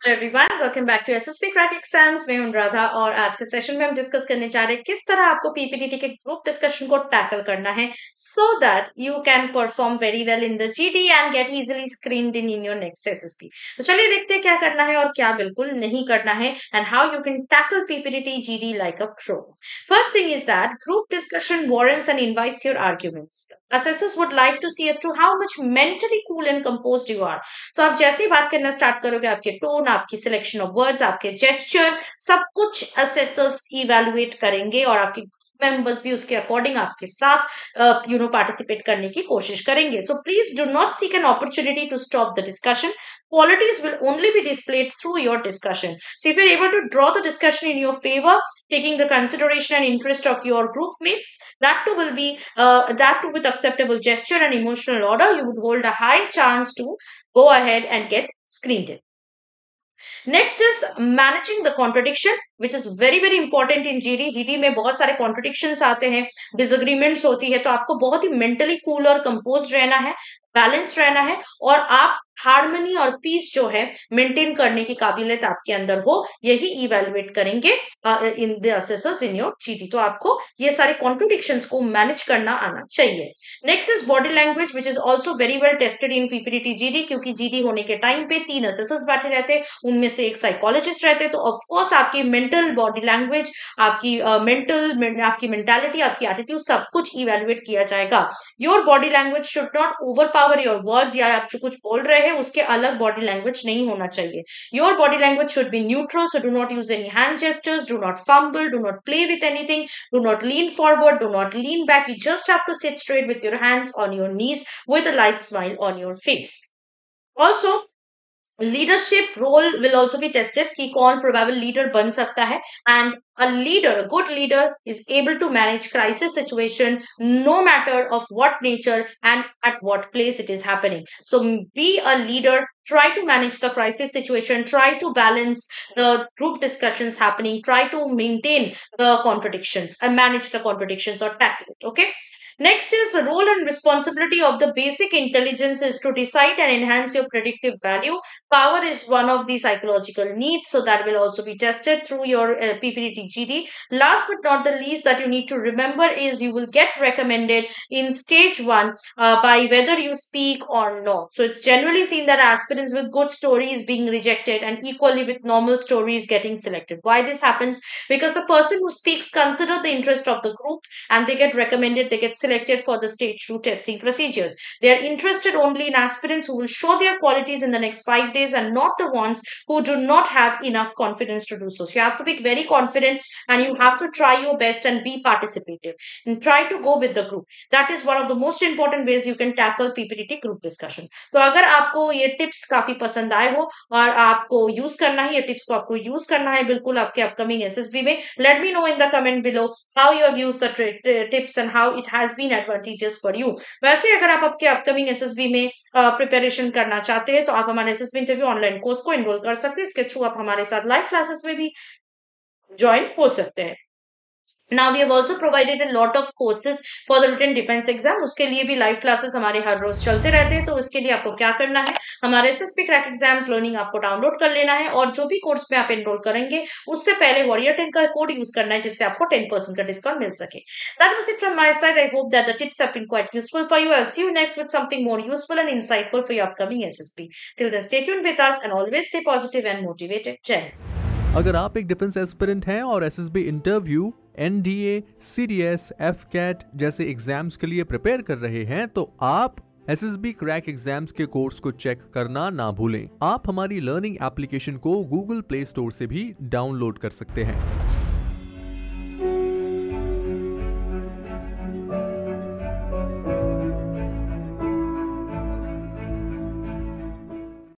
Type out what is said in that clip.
Hello everyone, welcome back to SSB crack exams. मैं हूं राधा और आज के सेशन में हम डिस्कस करने जा रहे हैं किस तरह आपको पीपीटीटी के ग्रुप डिस्कशन को टैकल करना है so that you can perform very well in the GD and get easily screened in your next SSB. तो चलिए देखते हैं क्या करना है और क्या बिल्कुल नहीं करना है and how you can tackle PPDT GD like a pro. First thing is that group discussion warrants and invites your arguments. Assessors would like to see as to how much mentally cool and composed you are. तो आप जैसे ही बात करना start करोगे, आपके tone, आपकी selection of words, आपके gesture, सब कुछ असेसर्स इवैल्यूएट करेंगे और आपके मेंबर्स भी उसके अकॉर्डिंग आपके साथ पार्टिसिपेट करने की कोशिश करेंगे. So please do not seek an opportunity to stop the discussion. Qualities will only be displayed through your discussion. So if you're able to draw the discussion in your favor, taking the consideration and interest of your group mates, that too with acceptable gesture and emotional order, you would hold a high chance to go ahead and get screened in. Next is managing the contradiction which is very very important in GD. GD में बहुत सारे contradictions आते हैं, disagreements होती है, तो आपको बहुत ही मेंटली कूल और कंपोज्ड रहना है, बैलेंस्ड रहना है और आप हार्मनी और पीस जो है मेंटेन करने की काबिलियत आपके अंदर हो, यही इवेल्युएट करेंगे in the assessors in your GD. तो आपको ये सारे कॉन्ट्रडिक्शंस को मैनेज करना आना चाहिए. Next is body language which is also very well tested in PPDT GD, क्योंकि जीडी होने के टाइम पे 3 असेसर्स बैठे रहते, उनमें से एक साइकोलॉजिस्ट रहते, तो ऑफकोर्स आपकी मेंटल बॉडी लैंग्वेज, आपकी आपकी मेंटालिटी, आपकी एटीट्यूड, सब कुछ इवेल्युएट किया जाएगा. Your body language should not overpower your words, या आप जो कुछ बोल रहे हैं उसके अलग बॉडी लैंग्वेज नहीं होना चाहिए. Your body language should be neutral, so do not use any hand gestures, do not fumble, do not play with anything, do not lean forward, do not lean back. You just have to sit straight with your hands on your knees with a light smile on your face. Also, leadership role will also be tested कि कौन probable leader बन सकता है. And a leader, a good leader is able to manage crisis situation no matter of what nature and at what place it is happening. So be a leader, try to manage the crisis situation, try to balance the group discussions happening, try to maintain the contradictions and manage the contradictions or tackle it. Okay. Next is the role and responsibility of the basic intelligence is to decide and enhance your predictive value. Power is one of the psychological needs, so that will also be tested through your PPT GD. Last but not the least that you need to remember is you will get recommended in stage 1 by whether you speak or not. So it's generally seen that aspirants with good stories being rejected and equally with normal stories getting selected. Why this happens? Because the person who speaks consider the interest of the group and they get recommended, they get selected for the stage 2 testing procedures. They are interested only in aspirants who will show their qualities in the next 5 days and not the ones who do not have enough confidence to do so. So you have to be very confident and you have to try your best and be participative and try to go with the group. That is one of the most important ways you can tackle PPTT group discussion. तो अगर आपको ये tips काफी पसंद आए हो और आपको यूज करना है, ये टिप्स को आपको यूज करना है बिल्कुल आपके अपकमिंग एसएसबी में, let me know in the comment below how you have used the tips and how it has been advantages for you. वैसे अगर आप आपके अपकमिंग एसएसबी में प्रिपरेशन करना चाहते हैं तो आप हमारे एसएसबी इंटरव्यू ऑनलाइन कोर्स को एनरोल कर सकते हैं. इसके थ्रू आप हमारे साथ लाइव क्लासेस में भी ज्वाइन हो सकते हैं. Now we have also provided a lot of courses for the written defense exam. उसके लिए भी लाइव क्लासेस हमारे हर रोज चलते रहते हैं. तो इसके लिए आपको क्या करना है, हमारे एसएसबी क्रैक एग्जाम्स लर्निंग आपको डाउनलोड कर लेना है और जो भी कोर्स में आप एनरोल करेंगे उससे पहले वॉरियर 10 का कोड यूज करना है जिससे आपको 10% का डिस्काउंट मिल सके. That was it from my side. I hope that the tips have been quite useful for you. I'll see you next with something more useful and insightful for your upcoming SSB. Till then, stay tuned with us and always stay positive and motivated. जय हिंद. अगर आप एक defence aspirant हैं और SSB interview, NDA, CDS, AFCAT जैसे exams के लिए prepare कर रहे हैं तो आप एसएसबी क्रैक एग्जाम्स के कोर्स को चेक करना ना भूलें. आप हमारी लर्निंग एप्लीकेशन को गूगल प्ले स्टोर से भी डाउनलोड कर सकते हैं.